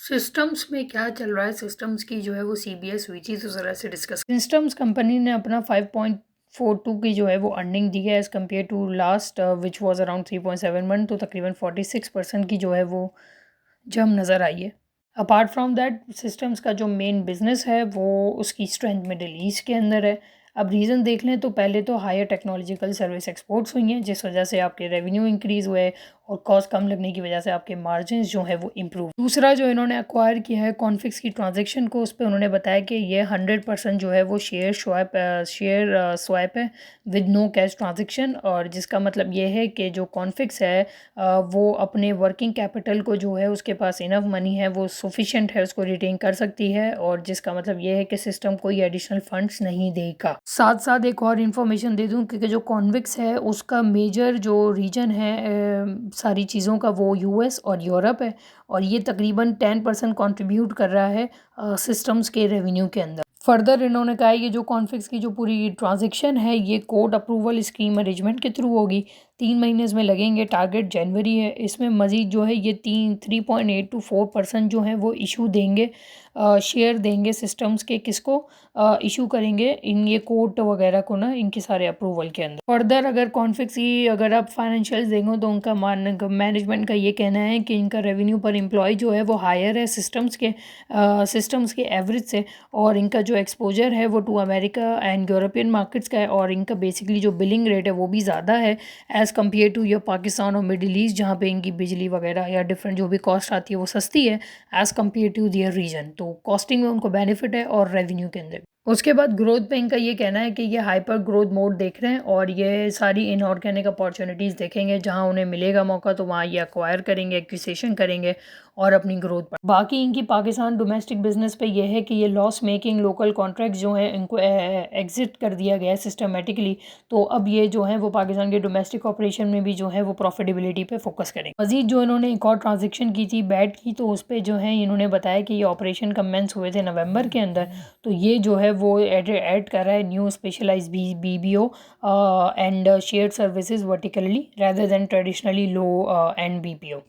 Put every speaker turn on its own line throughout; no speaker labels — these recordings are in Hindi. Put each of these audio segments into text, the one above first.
सिस्टम्स में क्या चल रहा है? सिस्टम्स की जो है वो सीबीएस हुई थी, तो ज़रा से डिस्कस। सिस्टम्स कंपनी ने अपना 5.42 की जो है वो अर्निंग दी है as compared to last which was around 3.71, तो तकरीबन 46% की जो है वो जंप नज़र आई है। अपार्ट फ्रॉम दैट, सिस्टम्स का जो मेन बिजनेस है वो उसकी स्ट्रेंथ मिडल ईस्ट के अंदर है। अब रीज़न देख लें तो पहले तो हायर टेक्नोलॉजिकल सर्विस एक्सपोर्ट्स हुई हैं, जिस वजह से आपके रेवेन्यू इंक्रीज़ हुए और कॉस्ट कम लगने की वजह से आपके मार्जिन जो है वो इम्प्रूव। दूसरा जो इन्होंने एक्वायर किया है कॉन्फिक्स की ट्रांजेक्शन को, उस पर उन्होंने बताया कि ये 100% जो है वो शेयर स्वैप है विद नो कैश ट्रांजेक्शन, और जिसका मतलब ये है कि जो कॉन्फिक्स है वो अपने वर्किंग कैपिटल को जो है उसके पास इनफ मनी है, वो सफिशेंट है, उसको रिटेन कर सकती है, और जिसका मतलब ये है कि सिस्टम कोई एडिशनल फंड्स नहीं देगा। साथ साथ एक और इन्फॉर्मेशन दे दूं क्योंकि जो कॉन्विक्स है उसका मेजर जो रीजन है सारी चीज़ों का वो यूएस और यूरोप है, और ये तकरीबन 10% कंट्रीब्यूट कर रहा है सिस्टम्स के रेवेन्यू के अंदर। फर्दर इन्होंने कहा है ये जो कॉन्फिक्स की जो पूरी ट्रांजेक्शन है ये कोड अप्रूवल स्कीम अरेंजमेंट के थ्रू होगी, 3 महीने में लगेंगे, टारगेट जनवरी है। इसमें मज़ीद जो है ये 3.8 to 4% जो है वो इशू देंगे, शेयर देंगे सिस्टम्स के, किसको इशू करेंगे, इन ये कोर्ट वगैरह को ना, इनके सारे अप्रूवल के अंदर। फर्दर अगर कॉन्फिक्स की अगर आप फाइनेंशियल्स देंगे तो उनका मैनेजमेंट का ये कहना है कि इनका रेवेन्यू पर एम्प्लॉय जो है वो हायर है सिस्टम्स के एवरेज से, और इनका जो एक्सपोजर है वो to America and European markets का है, और इनका बेसिकली जो बिलिंग रेट है वो भी ज़्यादा है as compared to your Pakistan और मिडिल ईस्ट, जहाँ पे इनकी बिजली वगैरह या डिफरेंट जो भी कॉस्ट आती है वो सस्ती है as compared to their region. तो कॉस्टिंग में उनको बेनिफिट है और रेवेन्यू के अंदर। उसके बाद ग्रोथ पे इनका ये कहना है कि ये हाइपर ग्रोथ मोड देख रहे हैं और ये सारी इनऑर्गेनिक अपॉर्चुनिटीज़ देखेंगे, जहां उन्हें मिलेगा मौका तो वहां ये अक्वायर करेंगे, एक्विजिशन करेंगे और अपनी ग्रोथ पर। बाकी इनकी पाकिस्तान डोमेस्टिक बिजनेस पे ये है कि ये लॉस मेकिंग लोकल कॉन्ट्रैक्ट जो हैं इनको एग्जिट कर दिया गया है सिस्टमेटिकली, तो अब ये जो है वो पाकिस्तान के डोमेस्टिक ऑपरेशन में भी जो है वो प्रॉफिटेबिलिटी पे फोकस करेंगे। मजीद जो इन्होंने एक और ट्रांजेक्शन की थी बैट की, तो उस पर जो है इन्होंने बताया कि ये ऑपरेशन कमेंस हुए थे नवंबर के अंदर, तो ये जो है वो ऐड कर रहा है new specialise BBO and shared services vertically rather than traditionally low end BPO.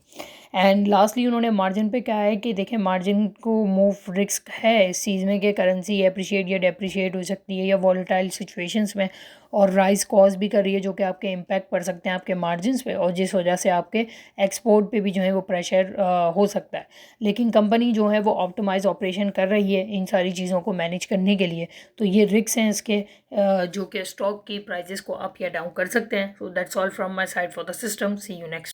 And lastly उन्होंने मार्जिन पे कहा है कि देखें मार्जिन को मूव रिस्क है इस चीज़ में कि करेंसी अप्रिशिएट या डेप्रिशिएट हो सकती है या वॉलेटाइल सिचुएशंस में, और राइस कॉज भी कर रही है जो कि आपके इम्पैक्ट पड़ सकते हैं आपके मार्जिन्स पे, और जिस वजह से आपके एक्सपोर्ट पे भी जो है वो प्रेशर हो सकता है। लेकिन कंपनी जो है वो ऑप्टिमाइज ऑपरेशन कर रही है इन सारी चीज़ों को मैनेज करने के लिए, तो ये रिस्क हैं इसके जो कि स्टॉक की प्राइजेस को अप या डाउन कर सकते हैं। So that's all from my side for the system. See you next.